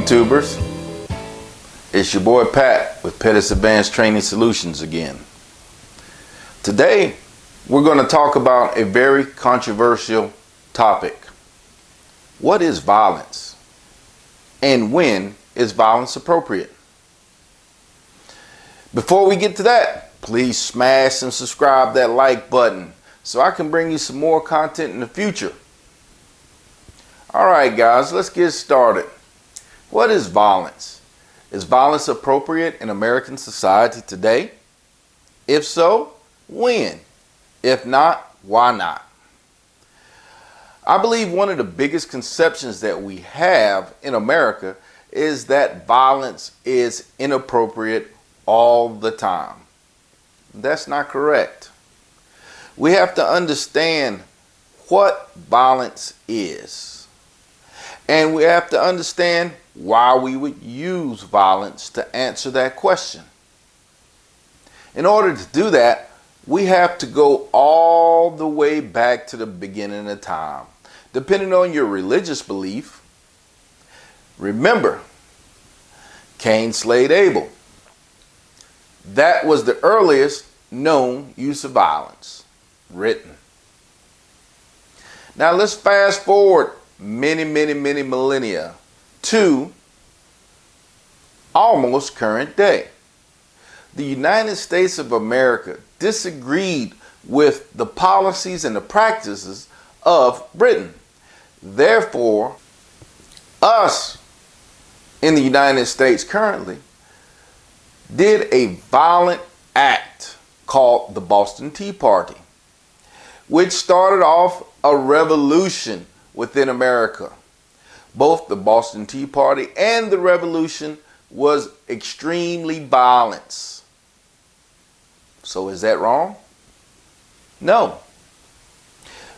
YouTubers, it's your boy Pat with Pettis Advanced Training Solutions again. Today we're going to talk about a very controversial topic. What is violence? And when is violence appropriate? Before we get to that, please smash and subscribe that like button so I can bring you some more content in the future. Alright guys, let's get started. What is violence? Is violence appropriate in American society today? If so, when? If not, why not? I believe one of the biggest conceptions that we have in America is that violence is inappropriate all the time. That's not correct. We have to understand what violence is. And we have to understand why we would use violence to answer that question. In order to do that, we have to go all the way back to the beginning of time. Depending on your religious belief, remember, Cain slayed Abel. That was the earliest known use of violence written. Now let's fast forward many millennia to almost current day. The United States of America disagreed with the policies and the practices of Britain. Therefore, us in the United States currently did a violent act called the Boston Tea Party, which started off a revolution within America. Both the Boston Tea Party and the revolution was extremely violent. So is that wrong? No.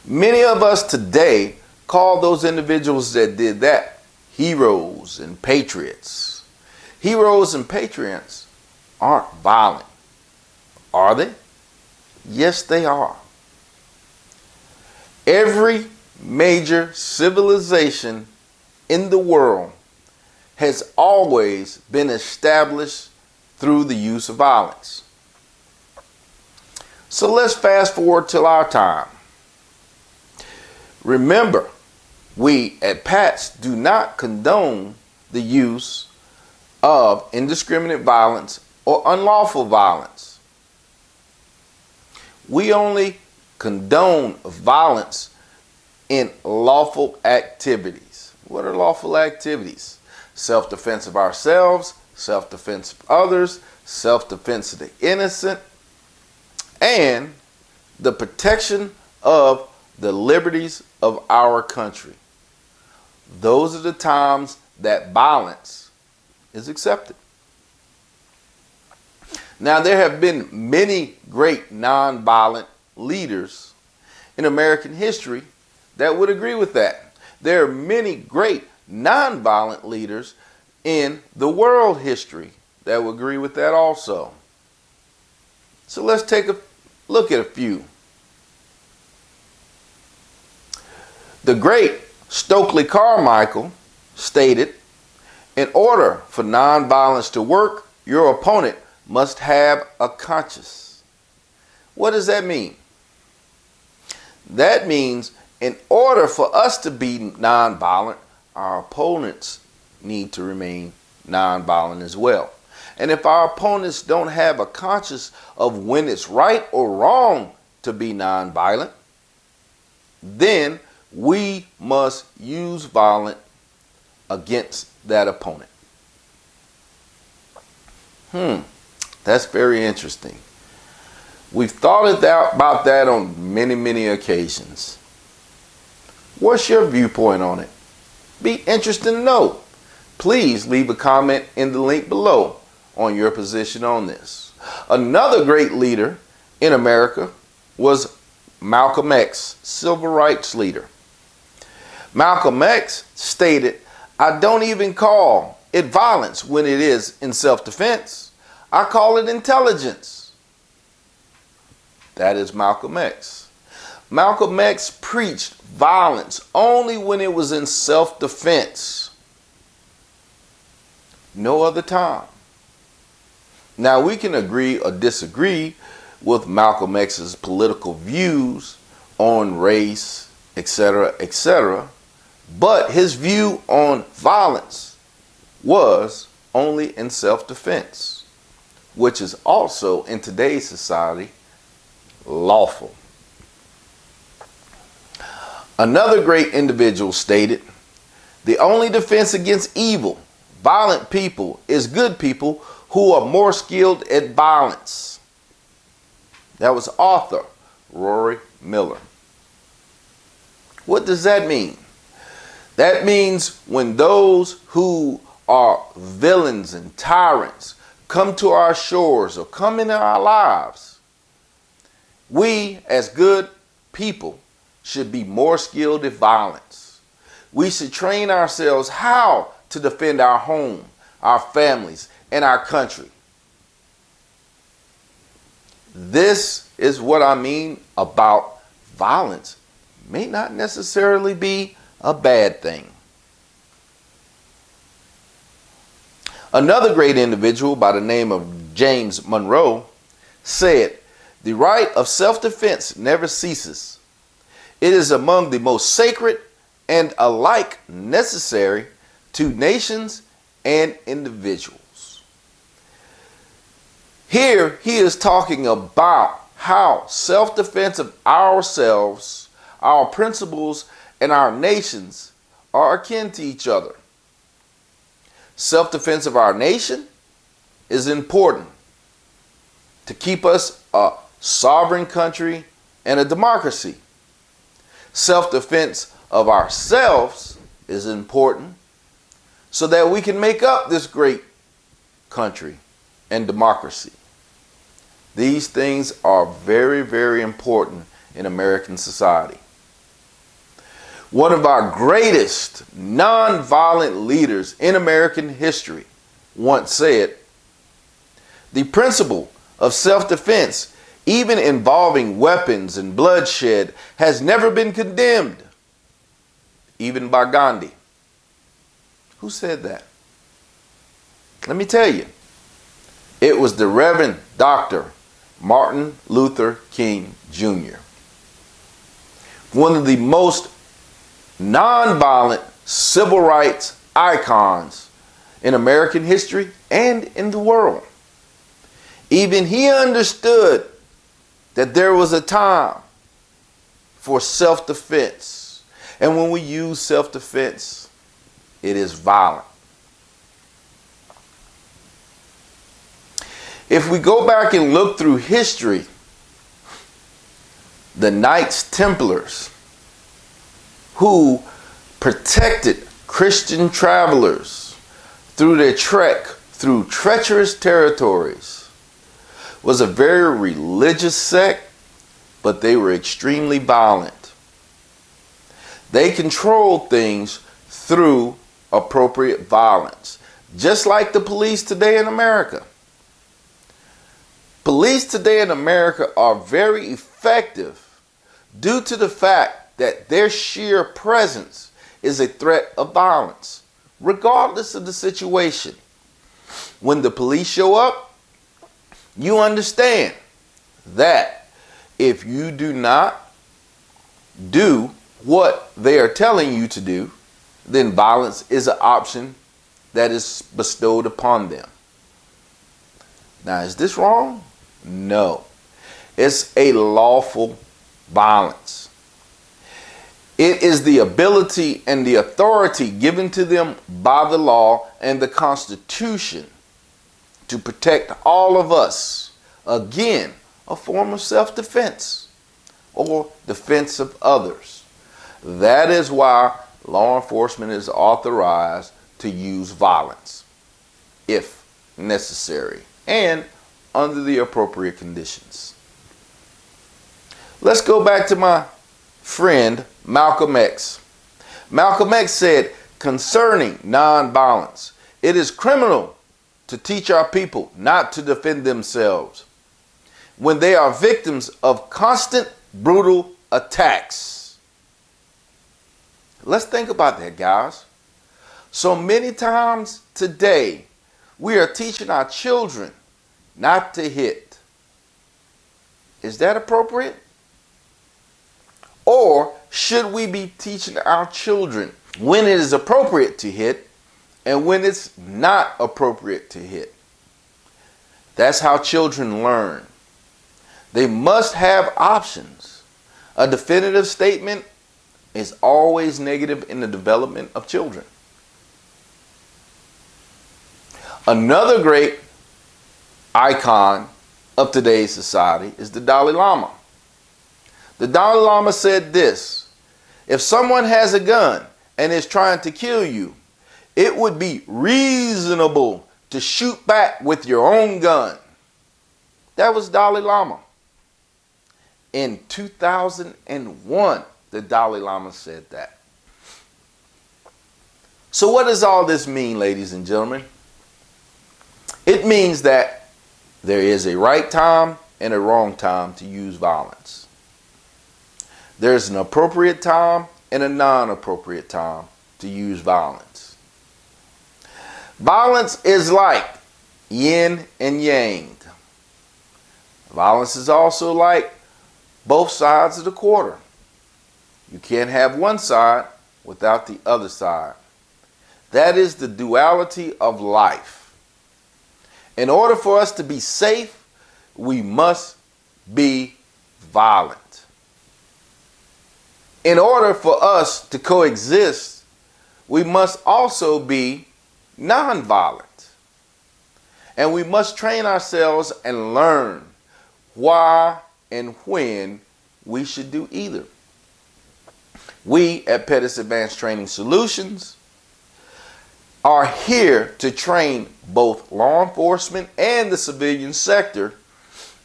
Many of us today call those individuals that did that heroes and patriots. Heroes and patriots aren't violent, are they? Yes, they are. Every major civilization in the world has always been established through the use of violence. So let's fast forward till our time. Remember, we at PATS do not condone the use of indiscriminate violence or unlawful violence. We only condone violence in lawful activities. What are lawful activities? Self-defense of ourselves, self-defense of others, self-defense of the innocent, and the protection of the liberties of our country. Those are the times that violence is accepted. Now, there have been many great nonviolent leaders in American history that would agree with that. There are many great nonviolent leaders in the world history that would agree with that also. So let's take a look at a few. The great Stokely Carmichael stated, "In order for nonviolence to work, your opponent must have a conscience." What does that mean? That means in order for us to be nonviolent, our opponents need to remain nonviolent as well. And if our opponents don't have a conscience of when it's right or wrong to be nonviolent, then we must use violence against that opponent. That's very interesting. We've thought about that on many occasions. What's your viewpoint on it? Be interested to know. Please leave a comment in the link below on your position on this. Another great leader in America was Malcolm X, civil rights leader. Malcolm X stated, "I don't even call it violence when it is in self-defense. I call it intelligence." That is Malcolm X. Malcolm X preached violence only when it was in self-defense. no other time. Now, we can agree or disagree with Malcolm X's political views on race, etc., etc., but his view on violence was only in self-defense, which is also in today's society lawful. Another great individual stated, "The only defense against evil, violent people is good people who are more skilled at violence." That was author Rory Miller. What does that mean? That means when those who are villains and tyrants come to our shores or come into our lives, we as good people should be more skilled at violence. We should train ourselves how to defend our home, our families, and our country. This is what I mean about violence may not necessarily be a bad thing. Another great individual by the name of James Monroe said, "The right of self-defense never ceases. It is among the most sacred and alike necessary to nations and individuals." Here he is talking about how self-defense of ourselves, our principles, and our nations are akin to each other. Self-defense of our nation is important to keep us a sovereign country and a democracy. Self-defense of ourselves is important so that we can make up this great country and democracy. These things are very, very important in American society. One of our greatest nonviolent leaders in American history once said, "The principle of self-defense, even involving weapons and bloodshed, has never been condemned, even by Gandhi." Who said that? Let me tell you. It was the Reverend Dr. Martin Luther King Jr., one of the most nonviolent civil rights icons in American history and in the world. Even he understood that there was a time for self-defense. And when we use self-defense, it is violent. If we go back and look through history, the Knights Templars, who protected Christian travelers through their trek through treacherous territories, was a very religious sect, but they were extremely violent. They controlled things through appropriate violence, just like the police today in America. Police today in America are very effective due to the fact that their sheer presence is a threat of violence, regardless of the situation. When the police show up, you understand that if you do not do what they are telling you to do, then violence is an option that is bestowed upon them. Now, is this wrong? No. It's a lawful violence. It is the ability and the authority given to them by the law and the Constitution to protect all of us. Again, a form of self-defense or defense of others. That is why law enforcement is authorized to use violence, if necessary, and under the appropriate conditions. Let's go back to my friend Malcolm X. Malcolm X said concerning nonviolence, "It is criminal to teach our people not to defend themselves when they are victims of constant brutal attacks." Let's think about that, guys. So many times today, We are teaching our children not to hit. Is that appropriate? Or should we be teaching our children when it is appropriate to hit and when it's not appropriate to hit? That's how children learn. They must have options. A definitive statement is always negative in the development of children. Another great icon of today's society is the Dalai Lama. The Dalai Lama said this: if someone has a gun and is trying to kill you, it would be reasonable to shoot back with your own gun. That was Dalai Lama. In 2001, the Dalai Lama said that. So what does all this mean, ladies and gentlemen? It means that there is a right time and a wrong time to use violence. There's an appropriate time and a non-appropriate time to use violence. Violence is like yin and yang. Violence is also like both sides of the quarter. You can't have one side without the other side. That is the duality of life. In order for us to be safe, we must be violent. In order for us to coexist, we must also be nonviolent. And we must train ourselves and learn why and when we should do either. We at Pettis Advanced Training Solutions are here to train both law enforcement and the civilian sector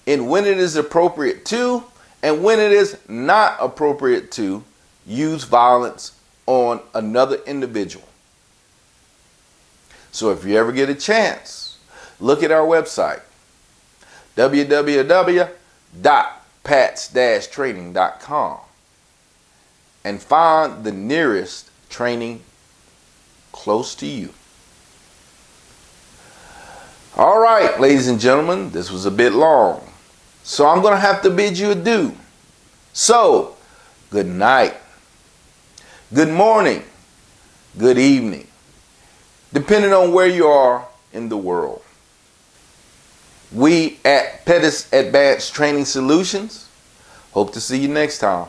in when it is appropriate to and when it is not appropriate to use violence on another individual. So if you ever get a chance, look at our website, www.pats-training.com, and find the nearest training close to you. All right, ladies and gentlemen, this was a bit long, so I'm going to have to bid you adieu. So, good night, good morning, good evening, depending on where you are in the world. We at Pettis Advanced Training Solutions hope to see you next time.